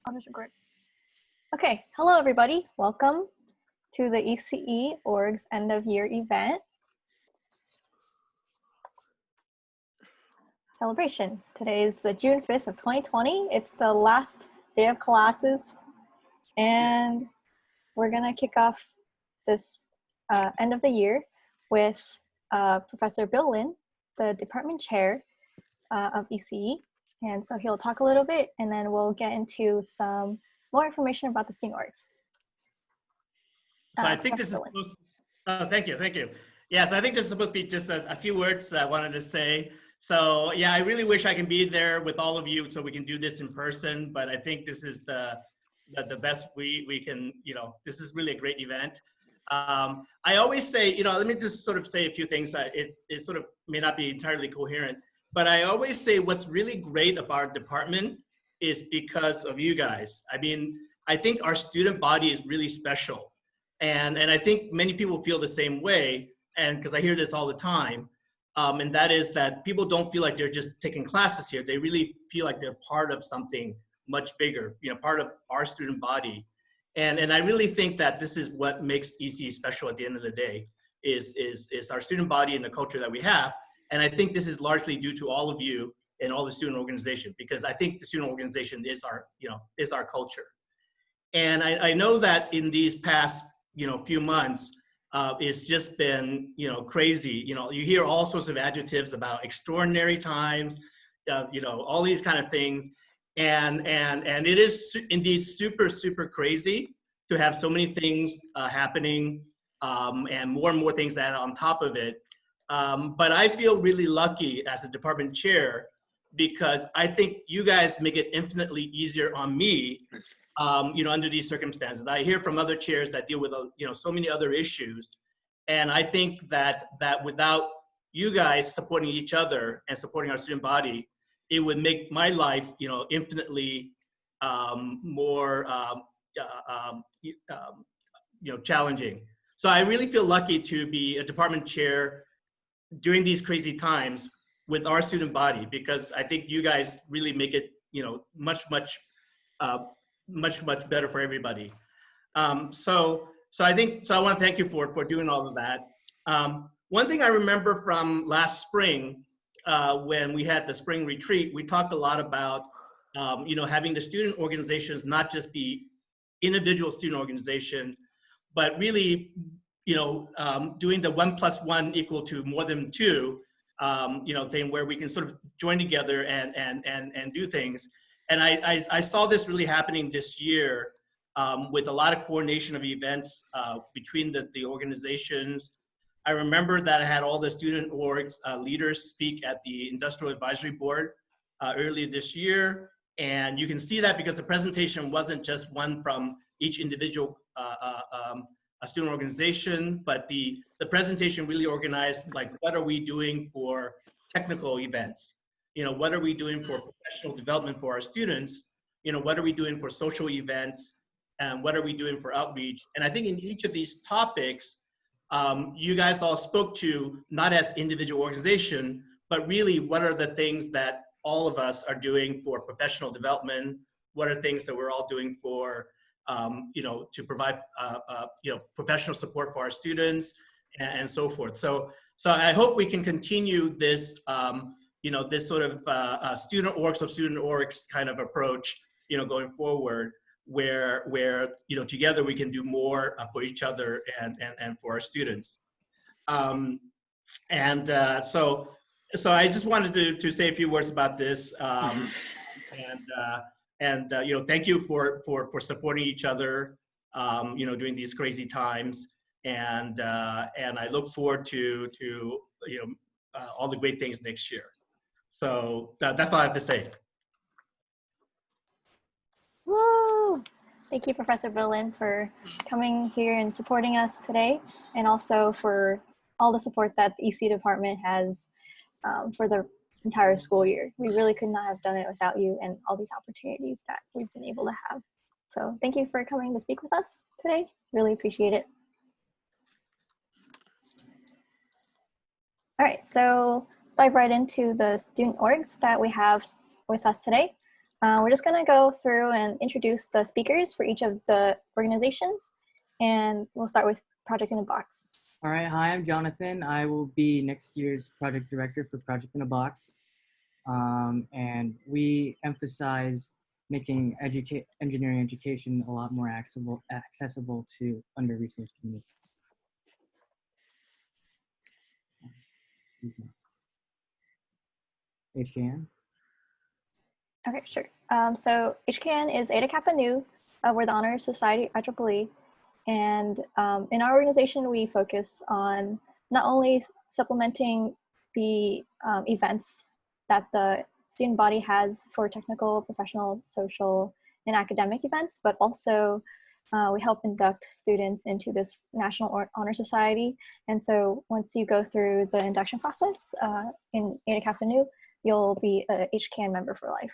I'll just record. Okay, hello everybody. Welcome to the ECE Org's end of year event celebration. Today is the June 5th of 2020. It's the last day of classes and we're gonna kick off this end of the year with Professor Bill Lin, the department chair of ECE. And so he'll talk a little bit and then we'll get into some more information about the student orgs. So I think this is supposed to, thank you. Yeah, so I think this is supposed to be just a few words that I wanted to say. So yeah, I really wish I can be there with all of you so we can do this in person, but I think this is the best we can, this is really a great event. I always say, let me just sort of say a few things that it sort of may not be entirely coherent, but I always say what's really great about our department is because of you guys. I mean, I think our student body is really special. And I think many people feel the same way, and because I hear this all the time, and that is that people don't feel like they're just taking classes here. They really feel like they're part of something much bigger, part of our student body. And I really think that this is what makes ECE special at the end of the day, is our student body and the culture that we have. And I think this is largely due to all of you and all the student organization, because I think the student organization is our culture. And I know that in these past few months, it's just been, crazy. You hear all sorts of adjectives about extraordinary times, all these kind of things. And it is indeed super, super crazy to have so many things happening and more things added on top of it. But I feel really lucky as the department chair because I think you guys make it infinitely easier on me under these circumstances. I hear from other chairs that deal with, so many other issues. And I think that without you guys supporting each other and supporting our student body, it would make my life, infinitely more, challenging. So I really feel lucky to be a department chair during these crazy times with our student body, because I think you guys really make it, much better for everybody. So I want to thank you for doing all of that. One thing I remember from last spring, when we had the spring retreat, we talked a lot about, having the student organizations not just be individual student organization, but really, doing the 1 + 1 = more than 2, thing where we can sort of join together and do things. And I saw this really happening this year with a lot of coordination of events between the organizations. I remember that I had all the student orgs leaders speak at the Industrial Advisory Board earlier this year. And you can see that because the presentation wasn't just one from each individual student organization, but the presentation really organized, like, what are we doing for technical events? What are we doing for professional development for our students? What are we doing for social events? And what are we doing for outreach? And I think in each of these topics, you guys all spoke to, not as individual organization, but really what are the things that all of us are doing for professional development? What are things that we're all doing for, to provide, professional support for our students and so forth. So I hope we can continue this, this sort of student orgs of student orgs kind of approach, going forward, where together we can do more for each other and for our students. So I just wanted to say a few words about this, thank you for supporting each other, during these crazy times, and I look forward to all the great things next year. So that's all I have to say. Woo! Thank you, Professor Bill Lin, for coming here and supporting us today, and also for all the support that the EC department has for the entire school year. We really could not have done it without you and all these opportunities that we've been able to have. So thank you for coming to speak with us today. Really appreciate it. All right, so let's dive right into the student orgs that we have with us today. We're just going to go through and introduce the speakers for each of the organizations, and we'll start with Project in a Box. All right, hi, I'm Jonathan. I will be next year's project director for Project in a Box. And we emphasize making engineering education a lot more accessible to under-resourced communities. HKN? Okay, sure. So HKN is Eta Kappa Nu. We're the Honor Society IEEE. And in our organization, we focus on not only supplementing the events that the student body has for technical, professional, social, and academic events, but also we help induct students into this National Honor Society. And so once you go through the induction process in Eta Kappa Nu, you'll be a HKN member for life.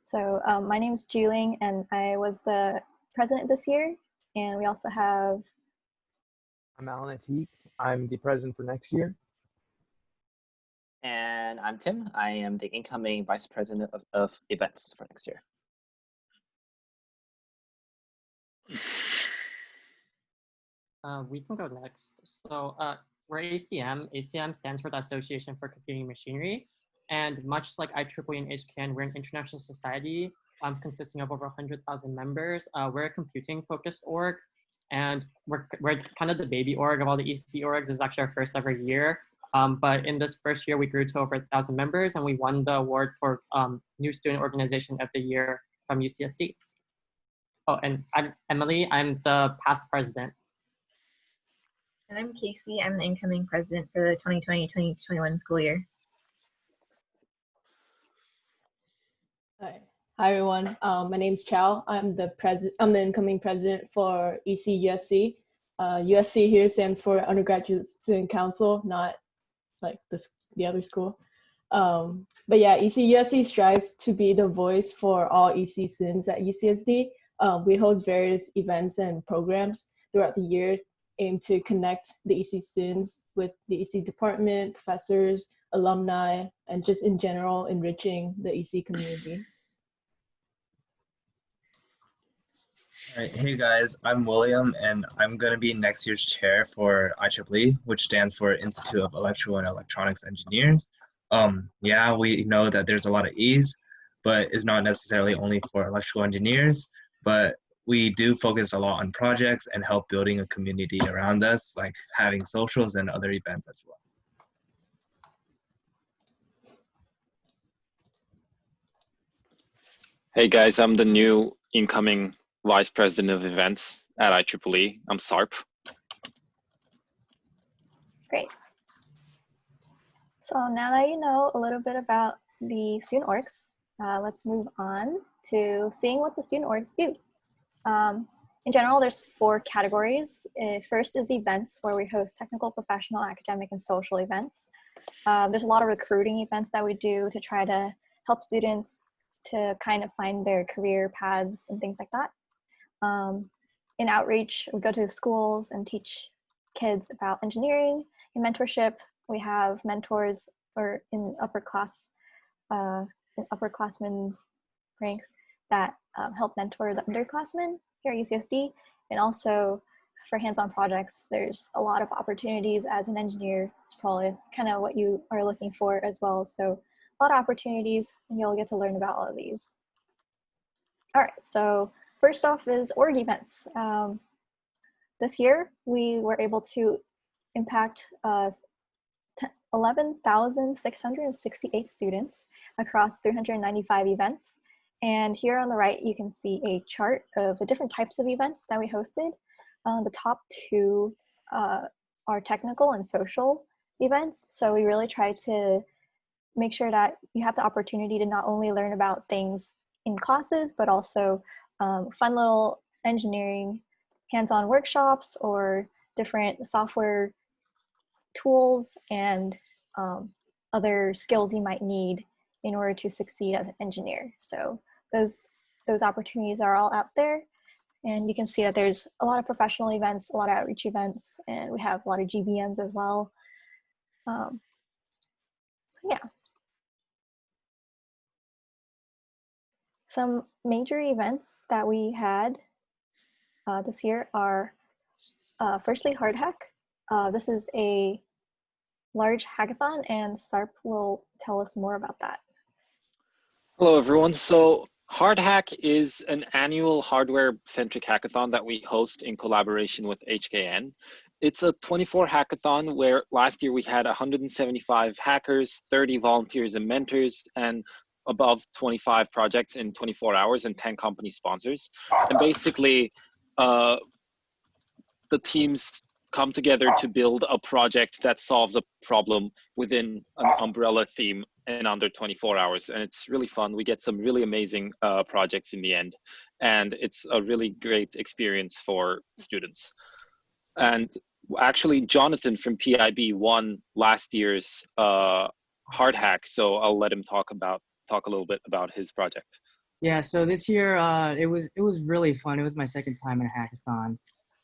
So my name is Juling, and I was the president this year. And we also have... I'm Alan Ateek. I'm the president for next year. And I'm Tim. I am the incoming vice president of events for next year. We can go next. So we're ACM. ACM stands for the Association for Computing Machinery. And much like IEEE and HKN, we're an international society consisting of over 100,000 members. We're a computing-focused org, and we're kind of the baby org of all the ECE orgs. This is actually our first ever year. But in this first year, we grew to over 1,000 members, and we won the award for New Student Organization of the Year from UCSD. Oh, and I'm Emily. I'm the past president. And I'm Casey. I'm the incoming president for the 2020-2021 school year. Hi everyone. My name's Chow. I'm the incoming president for ECE USC. USC here stands for Undergraduate Student Council, not like the other school. But yeah, ECE USC strives to be the voice for all ECE students at UCSD. We host various events and programs throughout the year, aim to connect the ECE students with the ECE department, professors, alumni, and just in general enriching the ECE community. All right, hey guys, I'm William, and I'm going to be next year's chair for IEEE, which stands for Institute of Electrical and Electronics Engineers. Yeah, we know that there's a lot of E's, but it's not necessarily only for electrical engineers, but we do focus a lot on projects and help building a community around us, like having socials and other events as well. Hey guys, I'm the new incoming Vice President of Events at IEEE. I'm Sarp. Great. So now that you know a little bit about the student orgs, let's move on to seeing what the student orgs do. In general, there's 4 categories. First is events, where we host technical, professional, academic, and social events. There's a lot of recruiting events that we do to try to help students to kind of find their career paths and things like that. In outreach, we go to schools and teach kids about engineering. In mentorship, we have mentors or in upperclassmen ranks that help mentor the underclassmen here at UCSD. And also for hands-on projects, there's a lot of opportunities as an engineer. It's probably kind of what you are looking for as well. So a lot of opportunities, and you'll get to learn about all of these. All right, so first off is org events. This year, we were able to impact 11,668 students across 395 events. And here on the right, you can see a chart of the different types of events that we hosted. The top 2 are technical and social events. So we really try to make sure that you have the opportunity to not only learn about things in classes, but also fun little engineering hands-on workshops or different software tools and other skills you might need in order to succeed as an engineer. So those opportunities are all out there. And you can see that there's a lot of professional events, a lot of outreach events, and we have a lot of GBMs as well. So yeah. some major events that we had this year are firstly HardHack. This is a large hackathon, and Sarp will tell us more about that. Hello, everyone. So HardHack is an annual hardware-centric hackathon that we host in collaboration with HKN. It's a 24 hackathon where last year we had 175 hackers, 30 volunteers and mentors, and above 25 projects in 24 hours and 10 company sponsors. And basically, the teams come together to build a project that solves a problem within an umbrella theme in under 24 hours. And it's really fun. We get some really amazing projects in the end. And it's a really great experience for students. And actually, Jonathan from PIB won last year's HardHack. So I'll let him talk a little bit about his project. Yeah, so this year it was really fun. It was my second time in a hackathon.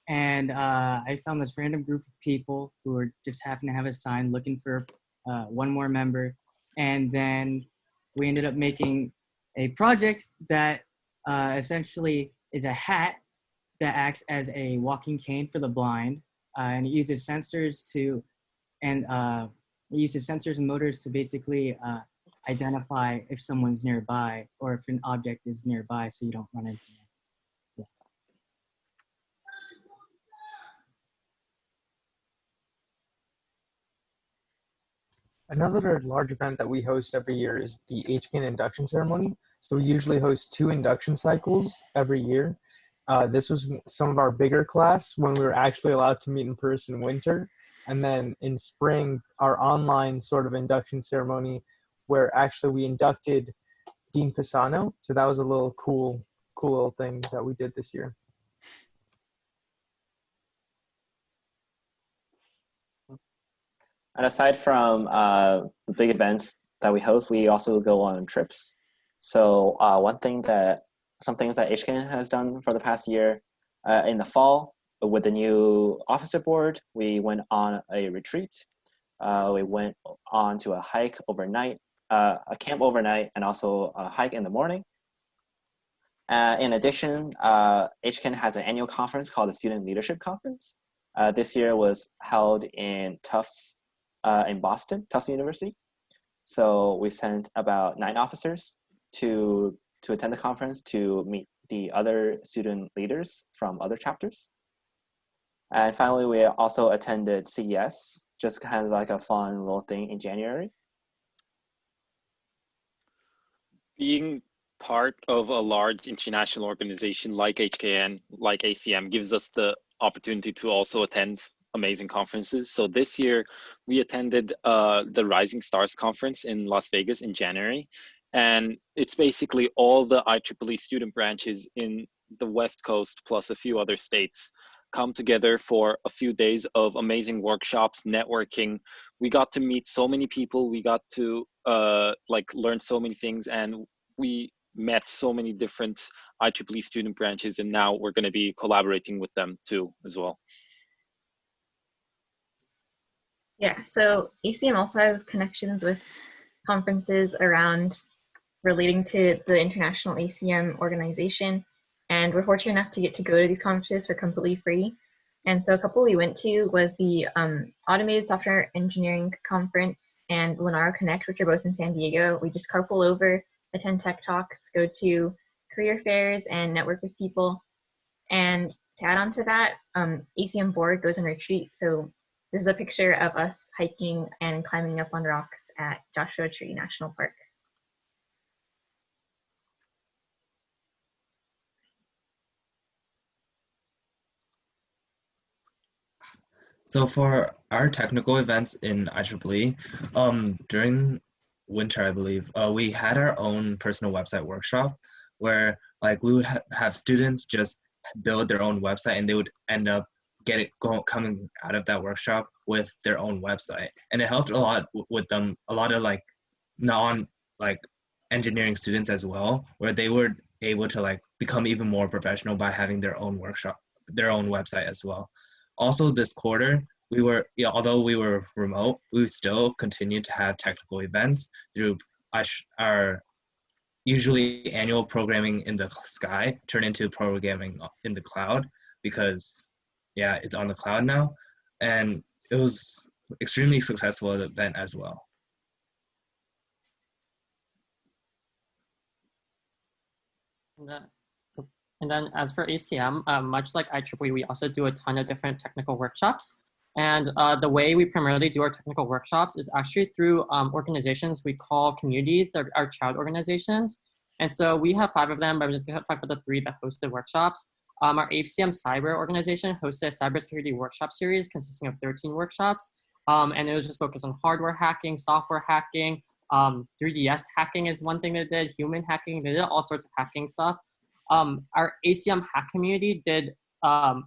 And I found this random group of people who were just happened to have a sign looking for one more member. And then we ended up making a project that essentially is a hat that acts as a walking cane for the blind. And it uses sensors and motors to basically identify if someone's nearby or if an object is nearby so you don't run into them. Another large event that we host every year is the HKN induction ceremony. So we usually host 2 induction cycles every year. This was some of our bigger class when we were actually allowed to meet in person in winter. And then in spring, our online sort of induction ceremony where actually we inducted Dean Pisano. So that was a little cool little thing that we did this year. And aside from the big events that we host, we also go on trips. So some things that HKN has done for the past year, in the fall with the new officer board, we went on a retreat. We went on to a hike overnight, a camp overnight, and also a hike in the morning. In addition, HKN has an annual conference called the Student Leadership Conference. This year was held in Tufts in Boston, Tufts University. So we sent about 9 officers to attend the conference to meet the other student leaders from other chapters. And finally, we also attended CES, just kind of like a fun little thing in January. Being part of a large international organization like HKN, like ACM, gives us the opportunity to also attend amazing conferences. So this year we attended the Rising Stars conference in Las Vegas in January. And it's basically all the IEEE student branches in the West Coast plus a few other states come together for a few days of amazing workshops, networking. We got to meet so many people. We got to learn so many things, and we met so many different IEEE student branches, and now we're going to be collaborating with them too as well. Yeah, so ACM also has connections with conferences around relating to the International ACM organization. And we're fortunate enough to get to go to these conferences for completely free. And so a couple we went to was the Automated Software Engineering Conference and Lenaro Connect, which are both in San Diego. We just carpool over, attend tech talks, go to career fairs, and network with people. And to add on to that, ACM board goes on retreat. So this is a picture of us hiking and climbing up on rocks at Joshua Tree National Park. So for our technical events in IEEE, during winter, I believe, we had our own personal website workshop where like we would have students just build their own website, and they would end up coming out of that workshop with their own website. And it helped a lot with them, a lot of like engineering students as well, where they were able to like become even more professional by having their own workshop, their own website as well. Also this quarter, although we were remote, we still continued to have technical events through our usually annual programming in the sky turn into programming in the cloud because yeah, it's on the cloud now. And it was extremely successful event as well. And then as for ACM, much like IEEE, we also do a ton of different technical workshops. And the way we primarily do our technical workshops is actually through organizations we call communities, that are child organizations. And so we have 5 of them, but I'm just gonna talk about the 3 that host the workshops. Our ACM Cyber organization hosted a cybersecurity workshop series consisting of 13 workshops. And it was just focused on hardware hacking, software hacking, 3DS hacking is one thing they did, human hacking, they did all sorts of hacking stuff. Our ACM hack community did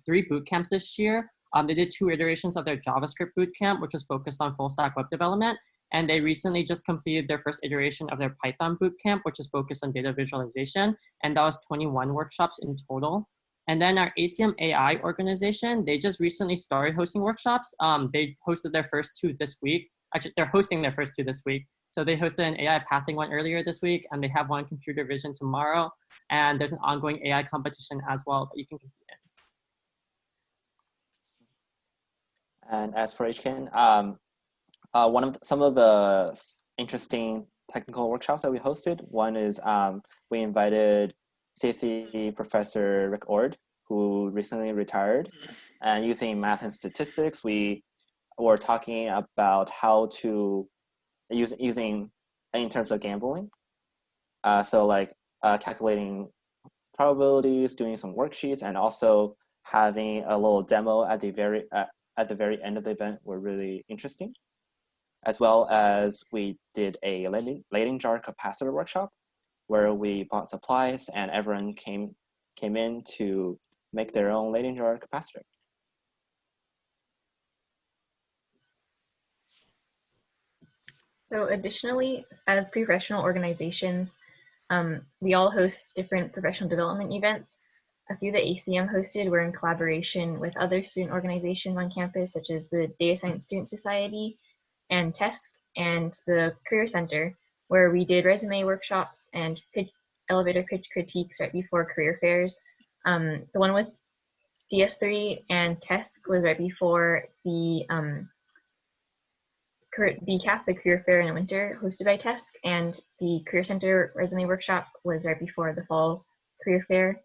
3 boot camps this year. They did 2 iterations of their JavaScript bootcamp, which was focused on full stack web development. And they recently just completed their first iteration of their Python bootcamp, which is focused on data visualization. And that was 21 workshops in total. And then our ACM AI organization, they just recently started hosting workshops. They hosted their first 2 this week. Actually, they're hosting their first 2 this week. So they hosted an AI pathing one earlier this week, and they have one computer vision tomorrow. And there's an ongoing AI competition as well that you can compete in. And as for HCAN, some of the interesting technical workshops that we hosted, one is we invited CSE Professor Rick Ord, who recently retired, and using math and statistics, we were talking about how to using in terms of gambling. So like calculating probabilities, doing some worksheets, and also having a little demo at the very end of the event were really interesting. As well as we did a Leyden jar capacitor workshop where we bought supplies and everyone came in to make their own Leyden jar capacitor. So additionally, as professional organizations, we all host different professional development events. A few that ACM hosted were in collaboration with other student organizations on campus, such as the Data Science Student Society and TESC and the Career Center, where we did resume workshops and elevator pitch critiques right before career fairs. The one with DS3 and TESC was right before the DCAF, the career fair in the winter, hosted by TESC, and the Career Center resume workshop was right before the fall career fair.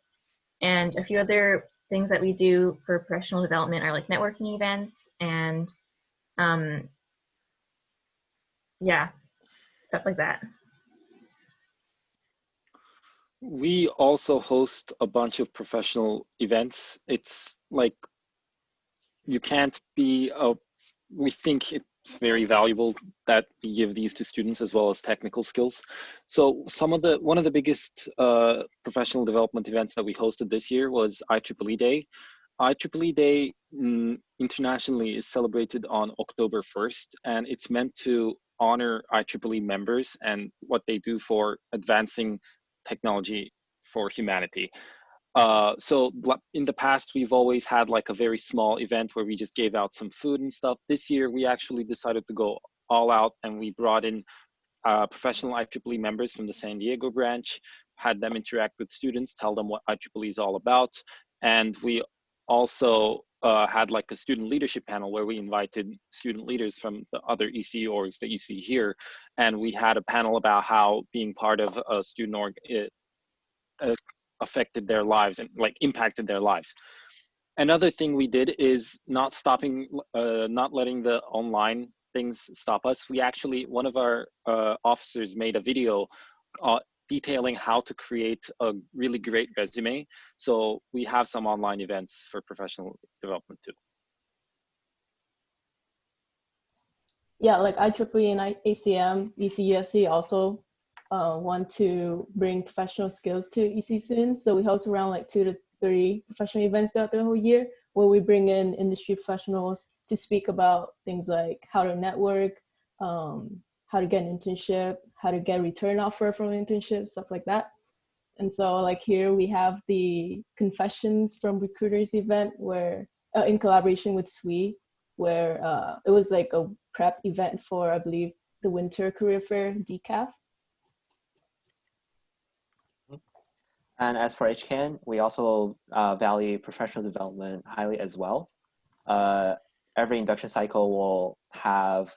And a few other things that we do for professional development are like networking events and yeah, stuff like that. We also host a bunch of professional events. It's like you can't be we think it's very valuable that we give these to students as well as technical skills. So one of the biggest professional development events that we hosted this year was IEEE Day. IEEE Day internationally is celebrated on October 1st, and it's meant to honor IEEE members and what they do for advancing technology for humanity. So in the past, we've always had like a very small event where we just gave out some food and stuff. This year, we actually decided to go all out, and we brought in professional IEEE members from the San Diego branch, had them interact with students, tell them what IEEE is all about. And we also had like a student leadership panel where we invited student leaders from the other ECE orgs that you see here. And we had a panel about how being part of a student org affected their lives and like impacted their lives. Another thing we did is not letting the online things stop us. We actually, one of our officers made a video detailing how to create a really great resume. So we have some online events for professional development too. Yeah, like IEEE and ACM, ECE USC also want to bring professional skills to ECE students. So we host around like 2 to 3 professional events throughout the whole year where we bring in industry professionals to speak about things like how to network, how to get an internship, how to get a return offer from an internship, stuff like that. And so like here we have the Confessions from Recruiters event where in collaboration with SWE, where it was like a prep event for, I believe, the winter career fair, DCAF. And as for HCAN, we also value professional development highly as well. Every induction cycle will have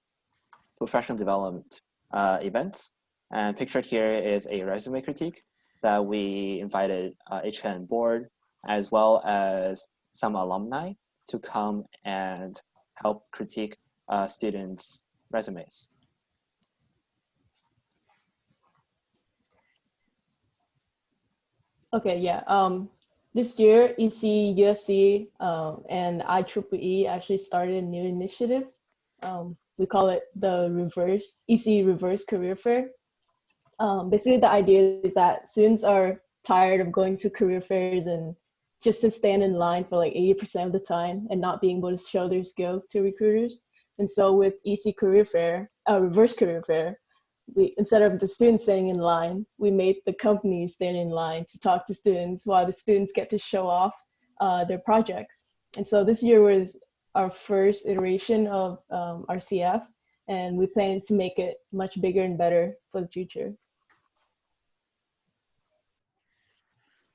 professional development events. And pictured here is a resume critique that we invited HCAN board as well as some alumni to come and help critique students' resumes. Okay, yeah. This year, ECE USC and IEEE actually started a new initiative. We call it the ECE Reverse Career Fair. Basically, the idea is that students are tired of going to career fairs and just to stand in line for like 80% of the time and not being able to show their skills to recruiters. And so with ECE Career Fair, Reverse Career Fair, instead of the students standing in line, we made the companies stand in line to talk to students while the students get to show off their projects. And so this year was our first iteration of our CF, and we plan to make it much bigger and better for the future.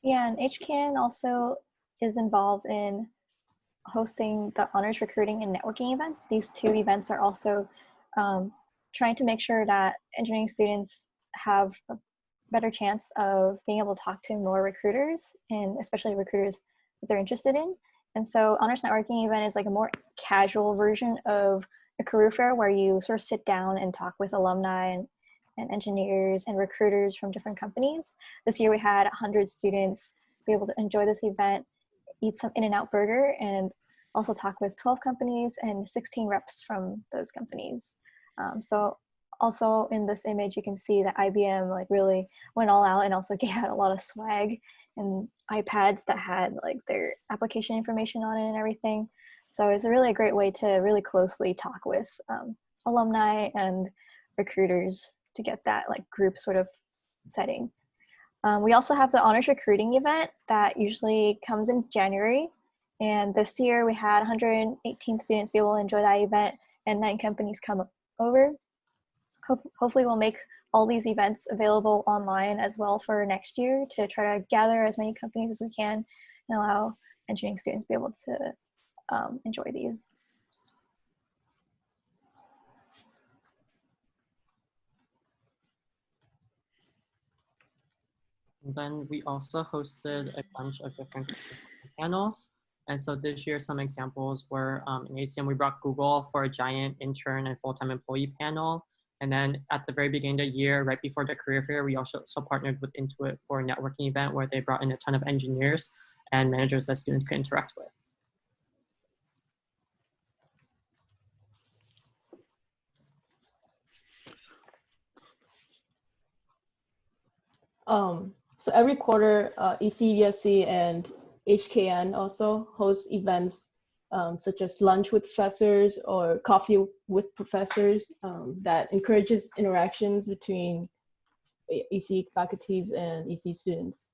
Yeah, and HCAN also is involved in hosting the honors recruiting and networking events. These two events are also trying to make sure that engineering students have a better chance of being able to talk to more recruiters, and especially recruiters that they're interested in. And so honors networking event is like a more casual version of a career fair where you sort of sit down and talk with alumni and engineers and recruiters from different companies. This year we had 100 students be able to enjoy this event, eat some In-N-Out burger, and also talk with 12 companies and 16 reps from those companies. So also in this image, you can see that IBM like really went all out and also gave out a lot of swag and iPads that had like their application information on it and everything. So it's really a great way to really closely talk with alumni and recruiters to get that like group sort of setting. We also have the honors recruiting event that usually comes in January. And this year we had 118 students be able to enjoy that event and 9 companies come over. Hopefully we'll make all these events available online as well for next year to try to gather as many companies as we can and allow engineering students to be able to enjoy these. And then we also hosted a bunch of different panels. And so this year, some examples were in ACM, we brought Google for a giant intern and full-time employee panel. And then at the very beginning of the year, right before the career fair, we also partnered with Intuit for a networking event where they brought in a ton of engineers and managers that students could interact with. So every quarter, ECE USC and HKN also host events such as lunch with professors or coffee with professors that encourages interactions between ECE faculties and ECE students.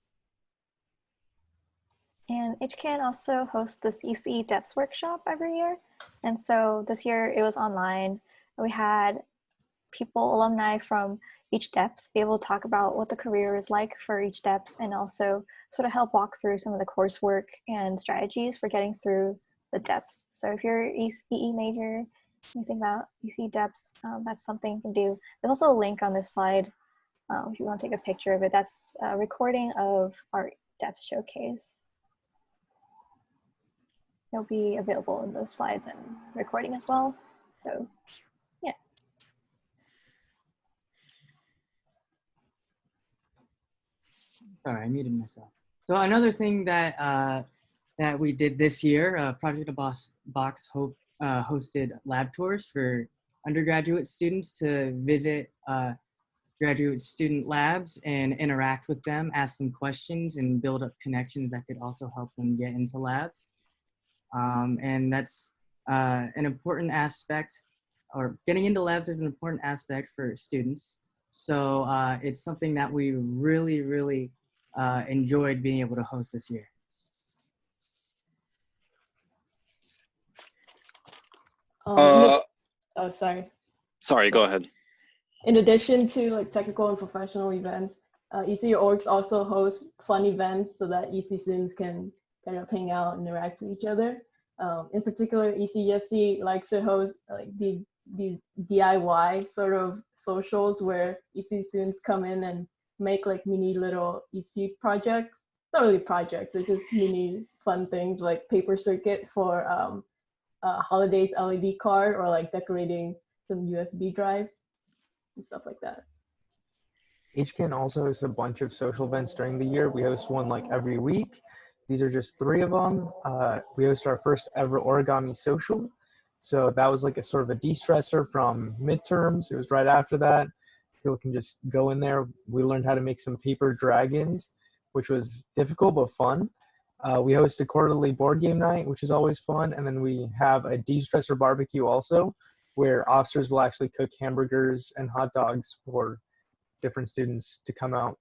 And HCAN also hosts this ECE Depths workshop every year. And so this year it was online. We had people, alumni from each depth, be able to talk about what the career is like for each depth and also sort of help walk through some of the coursework and strategies for getting through the depths. So if you're EE major, you think about ECE depths, that's something you can do. There's also a link on this slide if you want to take a picture of it. That's a recording of our depths showcase. It'll be available in the slides and recording as well. So yeah. Sorry, I muted myself. So another thing that that we did this year, Project in a Box hosted lab tours for undergraduate students to visit graduate student labs and interact with them, ask them questions, and build up connections that could also help them get into labs. And that's an important aspect, or getting into labs is an important aspect for students. So it's something that we really enjoyed being able to host this year. Oh, sorry. Sorry, go ahead. In addition to like technical and professional events, ECE orgs also host fun events so that ECE students can kind of hang out and interact with each other. In particular, ECE USC likes to host like the DIY sort of socials where ECE students come in and make like mini little ECE projects. Not really projects, it's just mini fun things like paper circuit for holidays LED card, or like decorating some USB drives and stuff like that. HCAN also hosts a bunch of social events during the year. We host one like every week. These are just 3 of them. We host our first ever origami social. So that was like a sort of a de-stressor from midterms. It was right after that. People can just go in there. We learned how to make some paper dragons, which was difficult but fun. We host a quarterly board game night, which is always fun. And then we have a de-stressor barbecue also, where officers will actually cook hamburgers and hot dogs for different students to come out.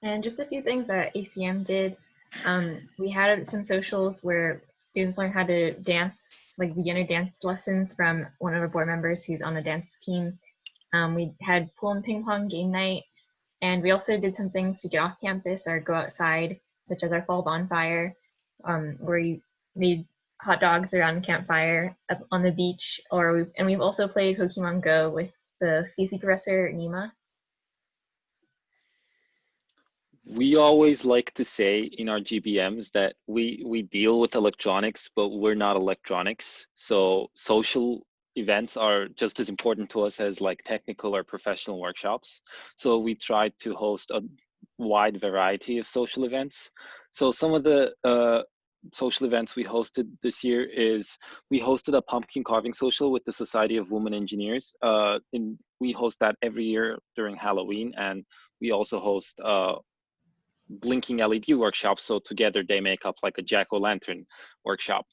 And just a few things that ACM did. We had some socials where students learned how to dance, like beginner dance lessons from one of our board members who's on the dance team. We had pool and ping pong game night, and we also did some things to get off campus or go outside, such as our fall bonfire, where we made hot dogs around the campfire up on the beach, and we've also played Pokemon Go with the CC professor Nima. We always like to say in our GBMs that we deal with electronics, but we're not electronics. So social events are just as important to us as like technical or professional workshops. So we try to host a wide variety of social events. So some of the social events we hosted this year is we hosted a pumpkin carving social with the Society of Women Engineers. We host that every year during Halloween, and we also host blinking LED workshops, so together they make up like a jack-o'-lantern workshop.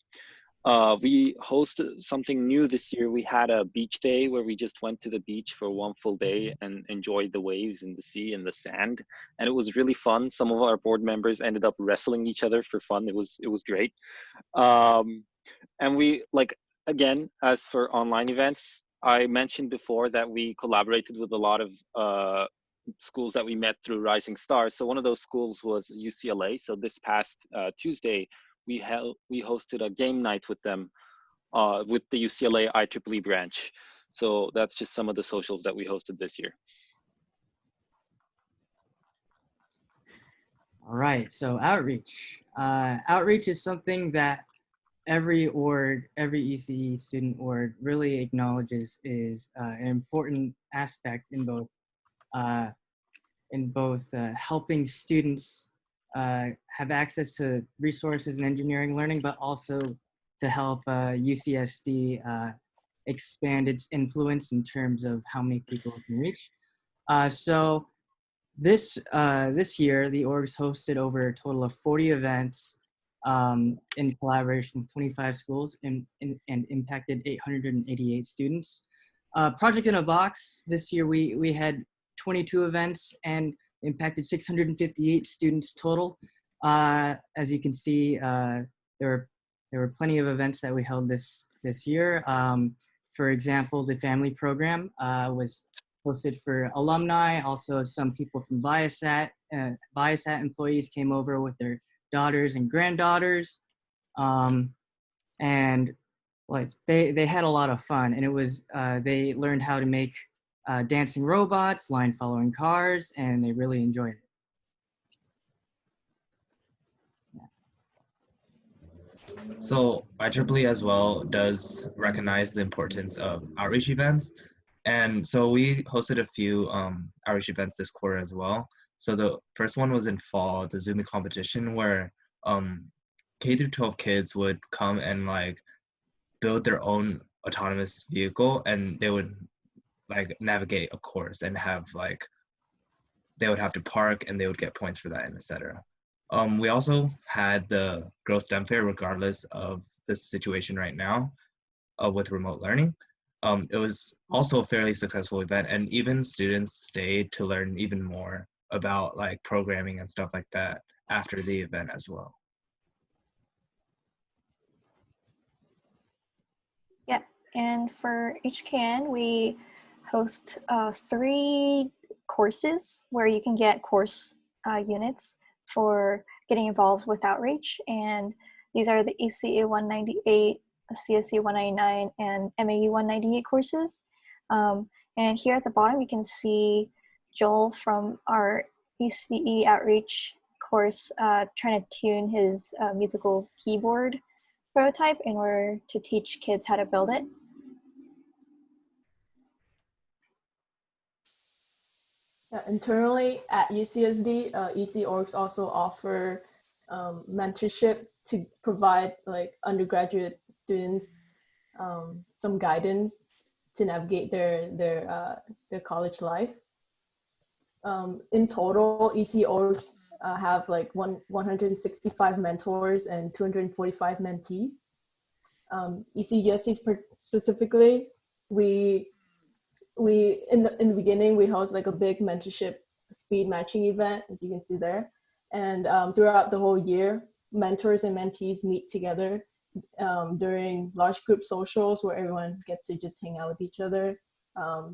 We hosted something new this year. We had a beach day where we just went to the beach for one full day and enjoyed the waves and the sea and the sand, and it was really fun. Some of our board members ended up wrestling each other for fun. It was great. And we, like, again, as for online events, I mentioned before that we collaborated with a lot of schools that we met through Rising Stars. So one of those schools was UCLA. So this past Tuesday, we hosted a game night with them, with the UCLA IEEE branch. So that's just some of the socials that we hosted this year. All right, so outreach. Outreach is something that every ECE student org really acknowledges is an important aspect in both helping students have access to resources and engineering learning, but also to help UCSD expand its influence in terms of how many people it can reach. So this year, the orgs hosted over a total of 40 events in collaboration with 25 schools and impacted 888 students. Project in a Box, this year we had 22 events and impacted 658 students total. As you can see, there were plenty of events that we held this year. For example, the family program was hosted for alumni. Also, some people from Viasat employees came over with their daughters and granddaughters, and like they had a lot of fun. And it was they learned how to make dancing robots, line following cars, and they really enjoyed it. So IEEE as well does recognize the importance of outreach events. And so we hosted a few outreach events this quarter as well. So the first one was in fall, the Zooming competition, where K through 12 kids would come and like build their own autonomous vehicle, and they would like navigate a course and have like, they would have to park and they would get points for that, and etc. We also had the Girls STEM Fair, regardless of the situation right now with remote learning. It was also a fairly successful event, and even students stayed to learn even more about like programming and stuff like that after the event as well. Yeah, And for HKN, we host 3 courses where you can get course units for getting involved with outreach. And these are the ECE 198, CSE 199, and MAU 198 courses. And here at the bottom, you can see Joel from our ECE outreach course trying to tune his musical keyboard prototype in order to teach kids how to build it. Yeah, internally at UCSD, ECE orgs also offer mentorship to provide like undergraduate students some guidance to navigate their college life. In total, ECE orgs have like 165 mentors and 245 mentees. ECE USC specifically, we in the beginning we host like a big mentorship speed matching event, as you can see there, and throughout the whole year, mentors and mentees meet together during large group socials where everyone gets to just hang out with each other.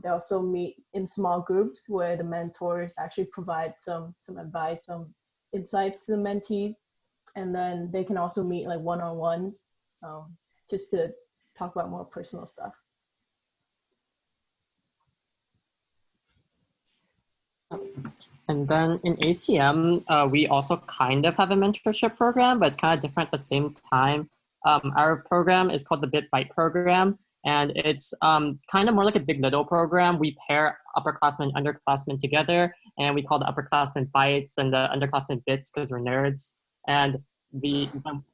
They also meet in small groups where the mentors actually provide some advice, some insights to the mentees, and then they can also meet like one-on-ones just to talk about more personal stuff. And then in ACM, we also kind of have a mentorship program, but it's kind of different at the same time. Our program is called the Bit Byte program, and it's kind of more like a Big Little program. We pair upperclassmen and underclassmen together, and we call the upperclassmen bytes and the underclassmen bits because we're nerds. And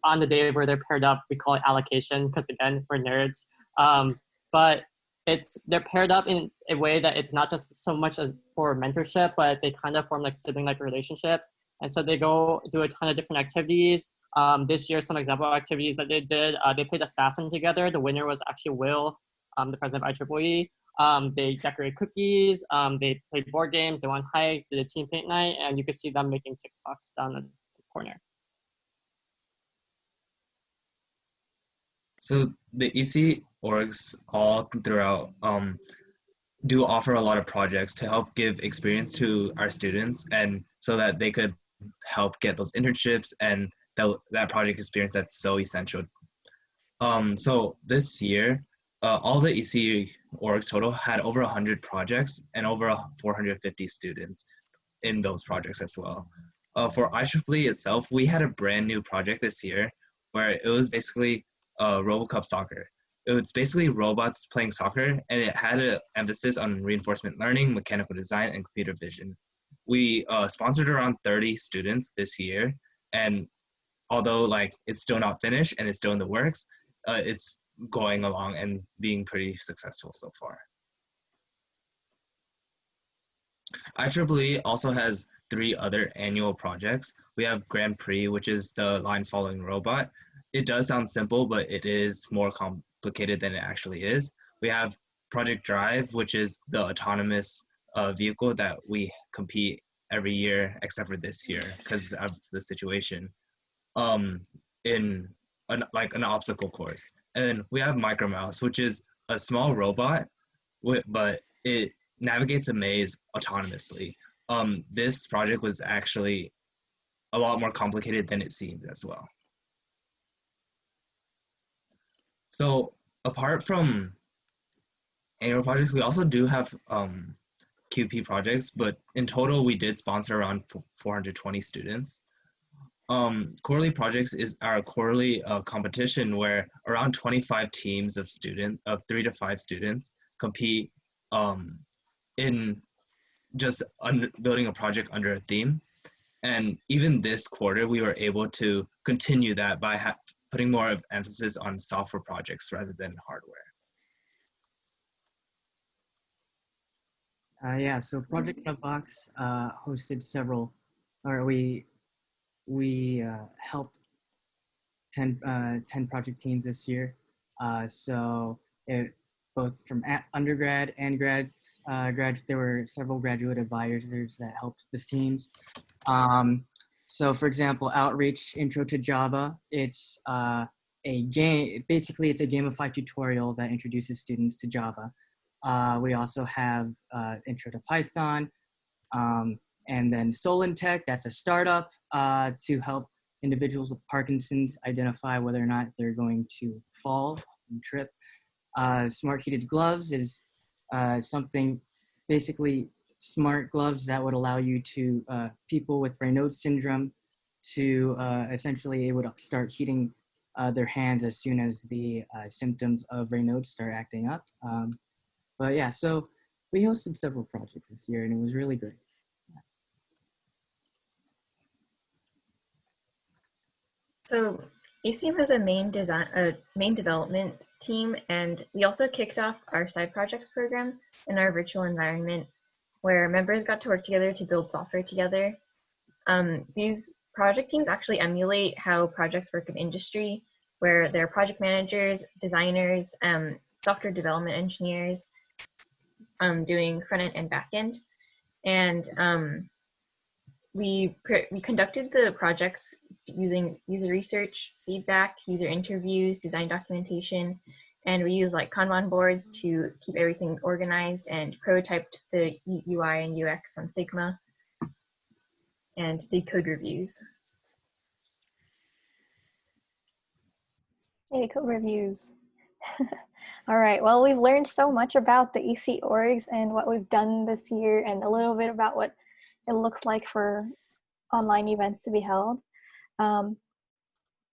on the day where they're paired up, we call it allocation because again, we're nerds. But they're paired up in a way that it's not just so much as for mentorship, but they kind of form like sibling-like relationships. And so they go do a ton of different activities. This year, some example activities that they did, they played Assassin together. The winner was actually Will, the president of IEEE. They decorated cookies, they played board games, they went on hikes, they did team paint night, and you could see them making TikToks down the corner. So the ECE orgs all throughout do offer a lot of projects to help give experience to our students, and so that they could help get those internships and that project experience that's so essential. So this year, all the ECE orgs total had over 100 projects and over 450 students in those projects as well. For IEEE itself, we had a brand new project this year where it was basically RoboCup soccer. It was basically robots playing soccer, and it had an emphasis on reinforcement learning, mechanical design, and computer vision. We sponsored around 30 students this year, and although like it's still not finished and it's still in the works, it's going along and being pretty successful so far. IEEE also has 3 other annual projects. We have Grand Prix, which is the line following robot. It does sound simple, but it is more complicated than it actually is. We have Project Drive, which is the autonomous vehicle that we compete every year, except for this year because of the situation, in an obstacle course. And then we have Micro Mouse, which is a small robot, but it navigates a maze autonomously. This project was actually a lot more complicated than it seemed as well. So apart from annual projects, we also do have QP projects, but in total we did sponsor around 420 students. Quarterly projects is our quarterly competition where around 25 teams of 3 to 5 students compete in just building a project under a theme. And even this quarter, we were able to continue that by putting more of emphasis on software projects rather than hardware. Yeah, so Project in a Box hosted several, or we helped 10 project teams this year. So both from undergrad and graduate, there were several graduate advisors that helped these teams. So for example, Outreach Intro to Java, it's a game. Basically, it's a gamified tutorial that introduces students to Java. We also have Intro to Python, and then Solentech, that's a startup to help individuals with Parkinson's identify whether or not they're going to fall and trip. Smart heated gloves is something, basically smart gloves that would allow you to, people with Raynaud's syndrome to essentially, it would start heating their hands as soon as the symptoms of Raynaud's start acting up. But yeah, so we hosted several projects this year and it was really great. So ACM has a main development team, and we also kicked off our side projects program in our virtual environment where members got to work together to build software together. These project teams actually emulate how projects work in industry, where there are project managers, designers, software development engineers doing front end and back end. And we conducted the projects using user research, feedback, user interviews, design documentation, and we use like Kanban boards to keep everything organized, and prototyped the UI and UX on Figma, and did code reviews. Hey, code reviews. All right, well, we've learned so much about the ECE orgs and what we've done this year, and a little bit about what it looks like for online events to be held.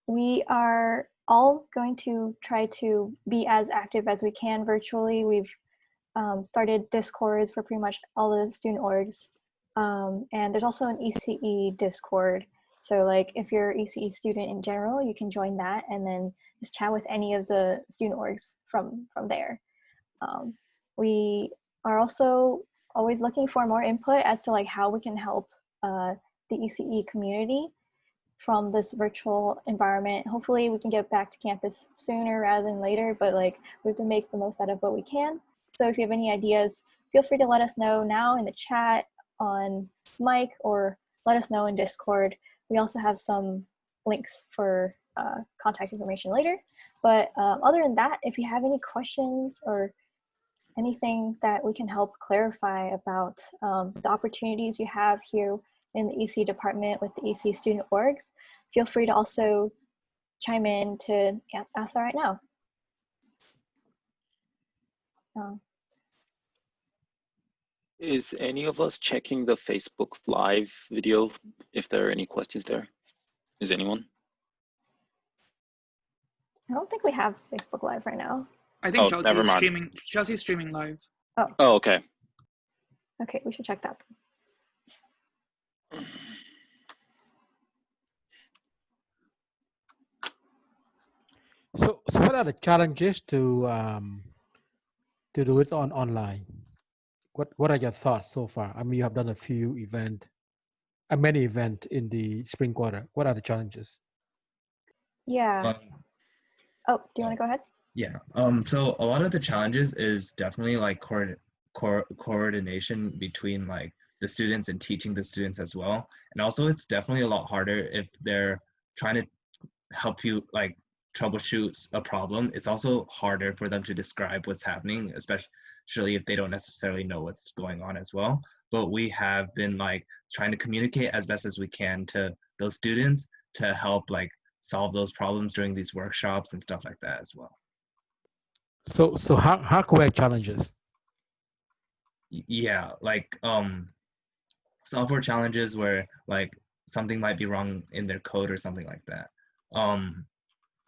We are all going to try to be as active as we can virtually. We've started Discords for pretty much all the student orgs. And there's also an ECE Discord. So like if you're an ECE student in general, you can join that and then just chat with any of the student orgs from there. We are also always looking for more input as to like how we can help the ECE community from this virtual environment. Hopefully we can get back to campus sooner rather than later, but like we have to make the most out of what we can. So if you have any ideas, feel free to let us know now in the chat on mic, or let us know in Discord. We also have some links for contact information later. But other than that, if you have any questions or anything that we can help clarify about the opportunities you have here in the ECE department with the ECE student orgs, feel free to also chime in to ask that right now. Is any of us checking the Facebook Live video if there are any questions there? Is anyone? I don't think we have Facebook Live right now. I think Chelsea is streaming. Chelsea's streaming live. Oh, okay. Okay, we should check that. So what are the challenges to do it online? What are your thoughts so far? I mean, you have done a many events in the spring quarter. What are the challenges? Yeah. Oh, do you want to go ahead? Yeah. So a lot of the challenges is definitely like coordination between like the students and teaching the students as well. And also it's definitely a lot harder if they're trying to help you like troubleshoot a problem. It's also harder for them to describe what's happening, especially if they don't necessarily know what's going on as well. But we have been like trying to communicate as best as we can to those students to help like solve those problems during these workshops and stuff like that as well. So hardware challenges. Yeah, like software challenges where like something might be wrong in their code or something like that.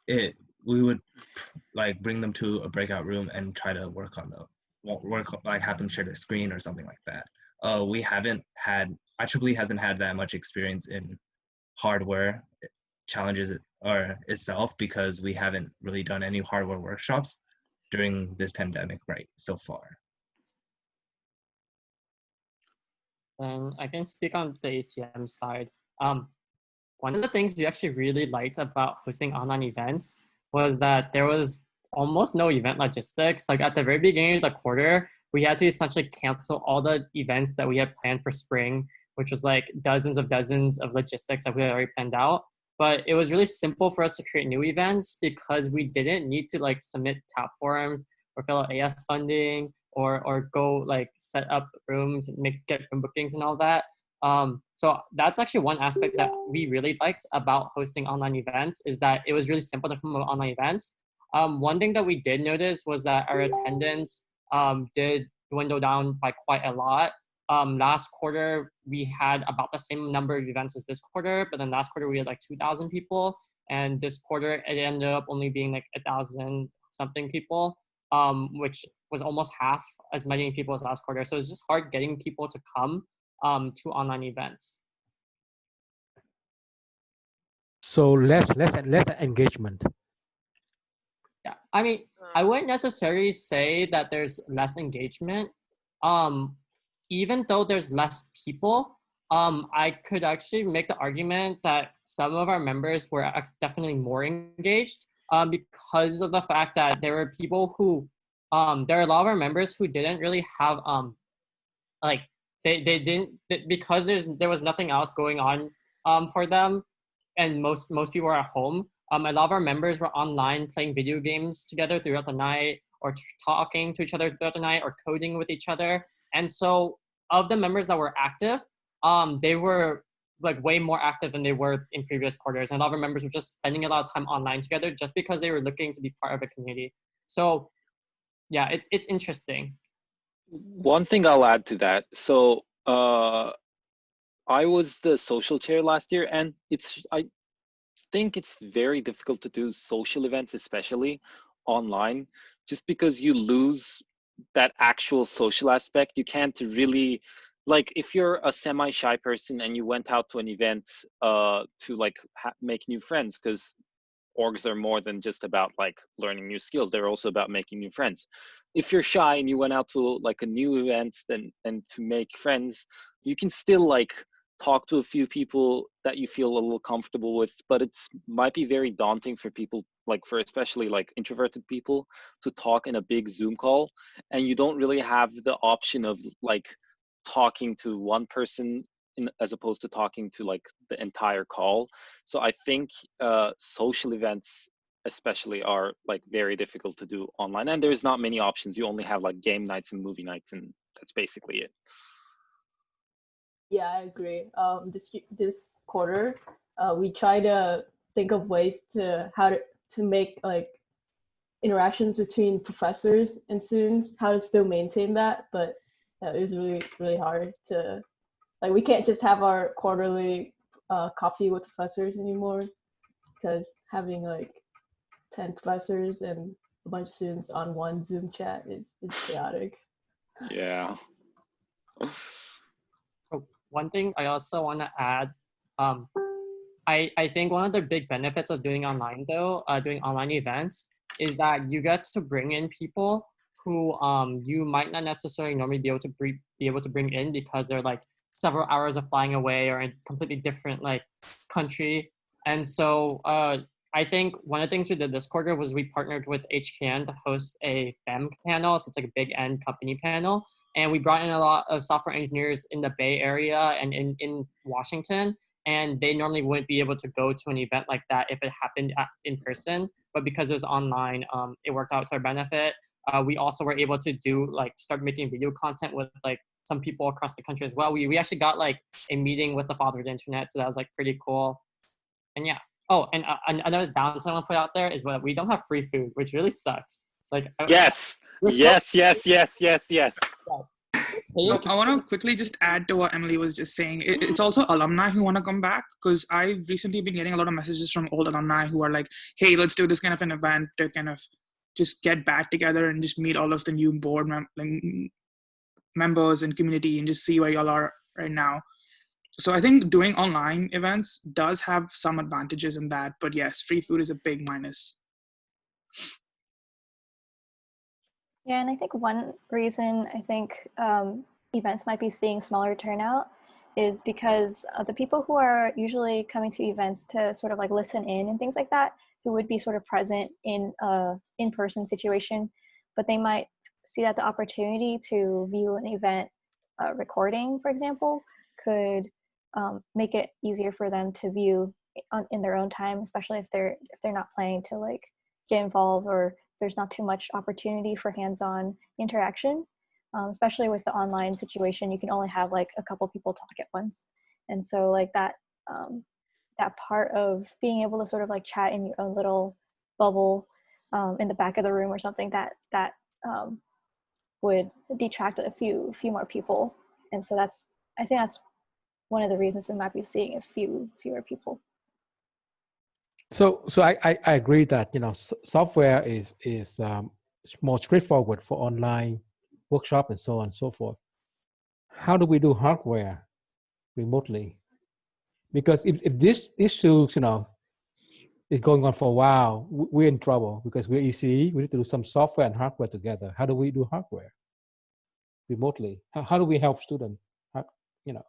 We would like bring them to a breakout room and try to work on like have them share the screen or something like that. We haven't had, IEEE hasn't had that much experience in hardware challenges or itself because we haven't really done any hardware workshops during this pandemic so far. And I can speak on the ACM side. One of the things we actually really liked about hosting online events was that there was almost no event logistics. Like at the very beginning of the quarter, we had to essentially cancel all the events that we had planned for spring, which was like dozens of logistics that we had already planned out. but it was really simple for us to create new events because we didn't need to like submit tap forms or fill out AS funding or go like set up rooms and get room bookings and all that. So that's actually one aspect that we really liked about hosting online events, is that it was really simple to come up with online events. One thing that we did notice was that our attendance did dwindle down by quite a lot. Last quarter, we had about the same number of events as this quarter, but then last quarter we had like 2,000 people. And this quarter, it ended up only being like 1,000 something people, which was almost half as many people as last quarter. So it's just hard getting people to come to online events. So less engagement. Yeah, I mean, I wouldn't necessarily say that there's less engagement. Even though there's less people, I could actually make the argument that some of our members were definitely more engaged because of the fact that there were people who, there are a lot of our members who didn't really have, like, they didn't, because there was nothing else going on for them, and most people were at home. A lot of our members were online playing video games together throughout the night, or talking to each other throughout the night, or coding with each other. And so of the members that were active, they were like way more active than they were in previous quarters. And a lot of our members were just spending a lot of time online together just because they were looking to be part of a community. So yeah, it's interesting. One thing I'll add to that. So I was the social chair last year, and I think it's very difficult to do social events, especially online, just because you lose that actual social aspect. You can't really, like, if you're a semi-shy person and you went out to an event to like make new friends, because orgs are more than just about like learning new skills, they're also about making new friends. If you're shy and you went out to like a new event and to make friends, you can still like talk to a few people that you feel a little comfortable with, but it's might be very daunting for people, like for especially like introverted people, to talk in a big Zoom call, and you don't really have the option of like talking to one person as opposed to talking to like the entire call. So I think social events especially are like very difficult to do online, and there's not many options. You only have like game nights and movie nights, and that's basically it. Yeah, I agree. This quarter, we try to think of ways to make like interactions between professors and students, how to still maintain that. But it was really hard to, like, we can't just have our quarterly coffee with professors anymore, because having like 10 professors and a bunch of students on one Zoom chat is chaotic. Yeah. One thing I also want to add, I think one of the big benefits of doing online though, doing online events, is that you get to bring in people who you might not necessarily normally be able to bring in because they're like several hours of flying away or in a completely different like country. And so I think one of the things we did this quarter was we partnered with HKN to host a FEM panel. So it's like a big end company panel. And we brought in a lot of software engineers in the Bay Area and in Washington. And they normally wouldn't be able to go to an event like that if it happened in person. But because it was online, it worked out to our benefit. We also were able to start making video content with like some people across the country as well. We actually got like a meeting with the father of the internet. So that was like pretty cool. And yeah. Oh, and another downside I want to put out there is that we don't have free food, which really sucks. Like yes. No, I want to quickly just add to what Emily was just saying. It's also alumni who want to come back, because I've recently been getting a lot of messages from old alumni who are like, hey, let's do this kind of an event to kind of just get back together and just meet all of the new board members and community and just see where y'all are right now. So I think doing online events does have some advantages in that, but yes, free food is a big minus. Yeah, and I think one reason I think events might be seeing smaller turnout is because the people who are usually coming to events to sort of like listen in and things like that, who would be sort of present in an in-person situation, but they might see that the opportunity to view an event recording, for example, could make it easier for them to view in their own time, especially if they're not planning to like get involved, or there's not too much opportunity for hands-on interaction. Especially with the online situation, you can only have like a couple people talk at once, and so like that part of being able to sort of like chat in your own little bubble in the back of the room or something, that would detract a few more people. And so I think that's one of the reasons we might be seeing fewer people. So I agree that, you know, software is more straightforward for online workshop and so on and so forth. How do we do hardware remotely? Because if this issue, you know, is going on for a while, we're in trouble, because we're ECE. We need to do some software and hardware together. How do we do hardware remotely? How do we help students, you know,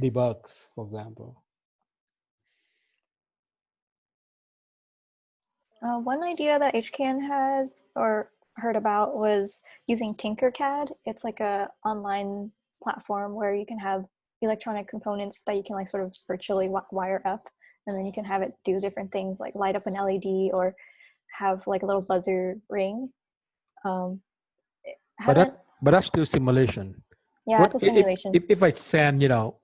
debugs, for example? One idea that HCAN has or heard about was using Tinkercad. It's like a online platform where you can have electronic components that you can like sort of virtually wire up, and then you can have it do different things like light up an LED or have like a little buzzer ring. But that's still simulation. Yeah, it's a simulation. If I send, you know,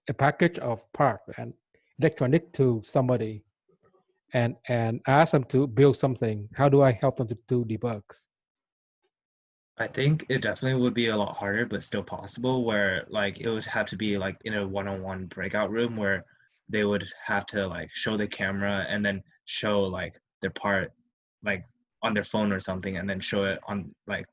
a package of part and electronic to somebody and ask them to build something, how do I help them to do debugs? I think it definitely would be a lot harder, but still possible, where like it would have to be like in a one-on-one breakout room where they would have to like show the camera and then show like their part like on their phone or something, and then show it on like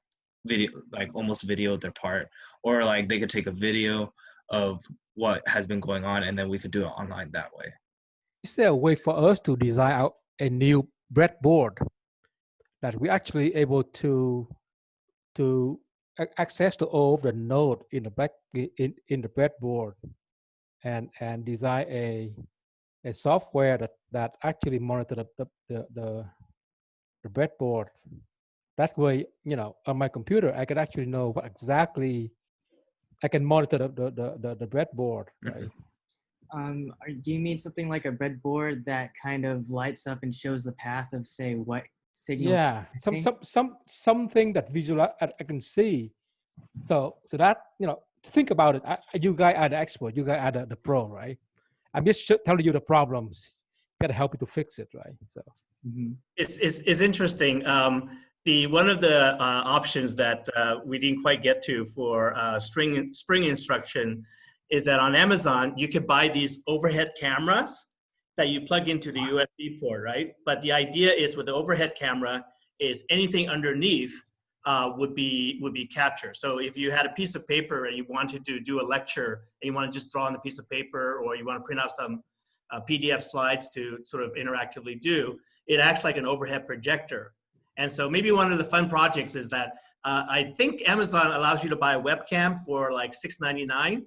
video, like almost video their part, or like they could take a video of what has been going on and then we could do it online that way. Is there a way for us to design out a new breadboard that we're actually able to access to all the node in the breadboard and design a software that actually monitor the breadboard? That way, you know, on my computer, I can actually know what exactly I can monitor the breadboard, right? Do you mean something like a breadboard that kind of lights up and shows the path of, say, what signal? Yeah, something that visual I can see. So that, you know, think about it. You guys are the expert. You guys are the pro, right? I'm just telling you the problems. Gotta help you to fix it, right? So it's interesting. One of the options that we didn't quite get to for spring instruction is that on Amazon you could buy these overhead cameras that you plug into the USB port, right? But the idea is with the overhead camera is anything underneath would be captured. So if you had a piece of paper and you wanted to do a lecture and you want to just draw on the piece of paper, or you want to print out some PDF slides to sort of interactively do, it acts like an overhead projector. And so maybe one of the fun projects is that I think Amazon allows you to buy a webcam for like $6.99,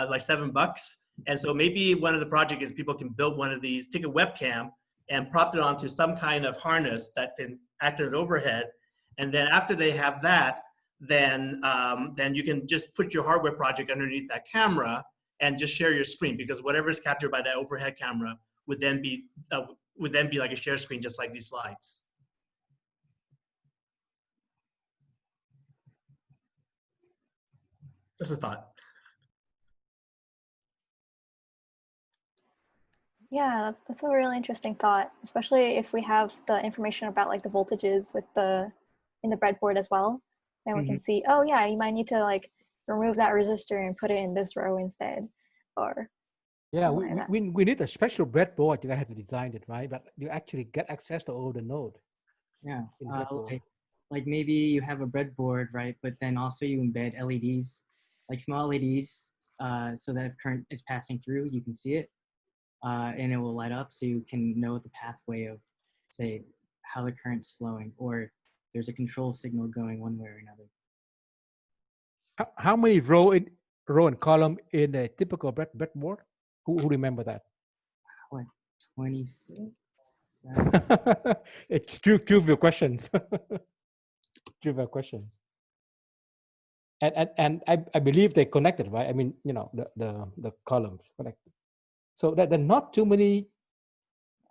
like $7. And so maybe one of the projects is people can build one of these, take a webcam and prop it onto some kind of harness that can act as overhead. And then after they have that, then you can just put your hardware project underneath that camera and just share your screen, because whatever is captured by that overhead camera would then be like a share screen, just like these slides. Just a thought. Yeah, that's a really interesting thought, especially if we have the information about like the voltages in the breadboard as well. Then we can see, oh yeah, you might need to like remove that resistor and put it in this row instead, or yeah, we need a special breadboard. You have to design it, right? But you actually get access to all the node. Yeah, like maybe you have a breadboard, right? But then also you embed LEDs, like small LEDs, so that if current is passing through, you can see it. And it will light up, so you can know the pathway of, say, how the current's flowing, or there's a control signal going one way or another. How many row and column in a typical breadboard? Who remember that? What, 26? It's trivial questions. Trivial questions. And I believe they connected, right? I mean, you know, the columns connected. So that there are not too many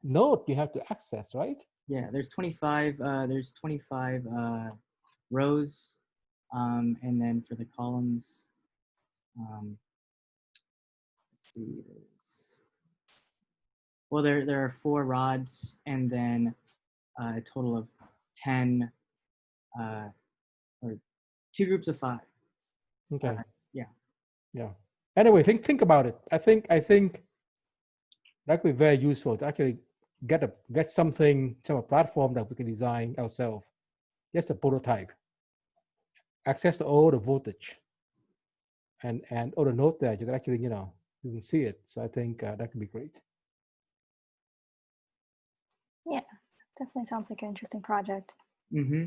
nodes you have to access, right? Yeah, there's 25. There's 25 rows, and then for the columns, let's see. Well, there are 4 rods, and then a total of 10, or 2 groups of 5. Okay. Yeah. Yeah. Anyway, think about it. I think that could be very useful to actually get something, some platform that we can design ourselves. Just a prototype. Access to all the voltage and all the node there. You can actually, you can see it. So I think that could be great. Yeah, definitely sounds like an interesting project. Mm-hmm.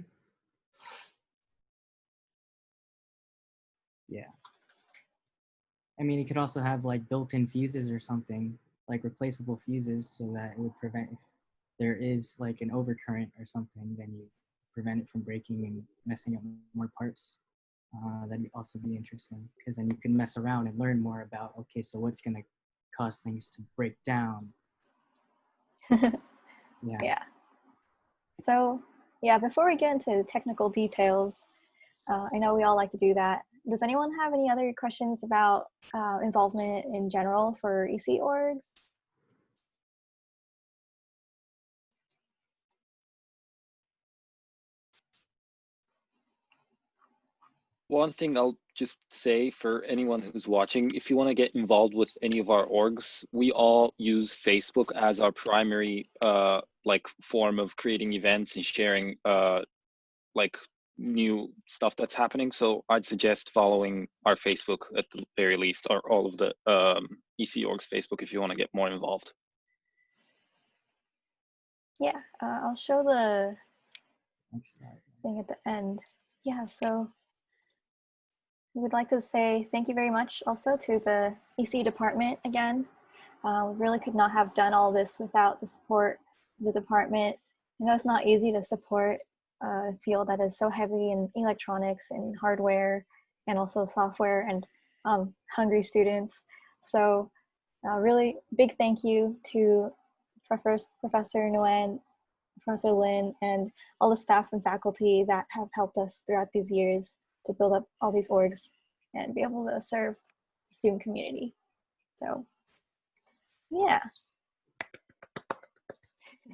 Yeah. I mean, you could also have like built-in fuses or something, like replaceable fuses, so that it would prevent, if there is like an overcurrent or something, then you prevent it from breaking and messing up more parts. That'd also be interesting, because then you can mess around and learn more about, okay, so what's going to cause things to break down. Yeah. Yeah. So yeah, before we get into the technical details, I know we all like to do that. Does anyone have any other questions about involvement in general for ECE orgs? One thing I'll just say for anyone who's watching, if you want to get involved with any of our orgs, we all use Facebook as our primary like form of creating events and sharing like new stuff that's happening. So I'd suggest following our Facebook at the very least, or all of the ECE orgs Facebook if you want to get more involved. Yeah, I'll show the Next slide. thing at the end. Yeah, so we would like to say thank you very much also to the ECE department again. We really could not have done all this without the support of the department. I know it's not easy to support a field that is so heavy in electronics and hardware and also software and hungry students. So really big thank you to Professor Nguyen, Professor Lin, and all the staff and faculty that have helped us throughout these years to build up all these orgs and be able to serve the student community. So yeah.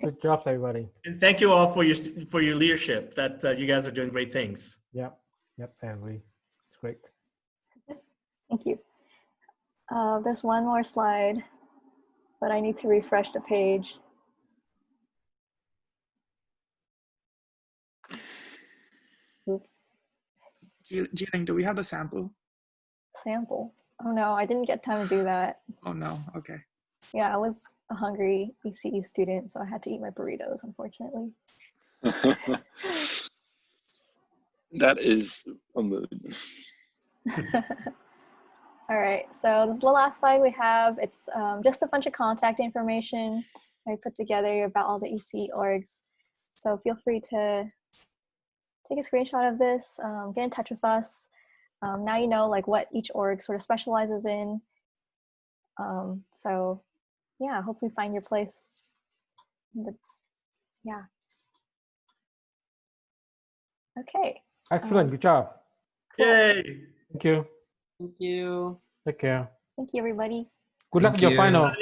Good job, everybody. And thank you all for your leadership. That you guys are doing great things. Yep, I agree. It's great. Thank you. There's one more slide, but I need to refresh the page. Oops. Jiling, do we have the sample? Sample. Oh no, I didn't get time to do that. Oh no, okay. Yeah, I was a hungry ECE student, so I had to eat my burritos, unfortunately. That is a mood. All right, so this is the last slide we have. It's just a bunch of contact information I put together about all the ECE orgs. So feel free to take a screenshot of this, get in touch with us. Now you know like what each org sort of specializes in. So yeah, hopefully find your place. Yeah. Okay. Excellent. Good job. Cool. Yay. Thank you. Thank you. Take care. Thank you, everybody. Good luck in your final.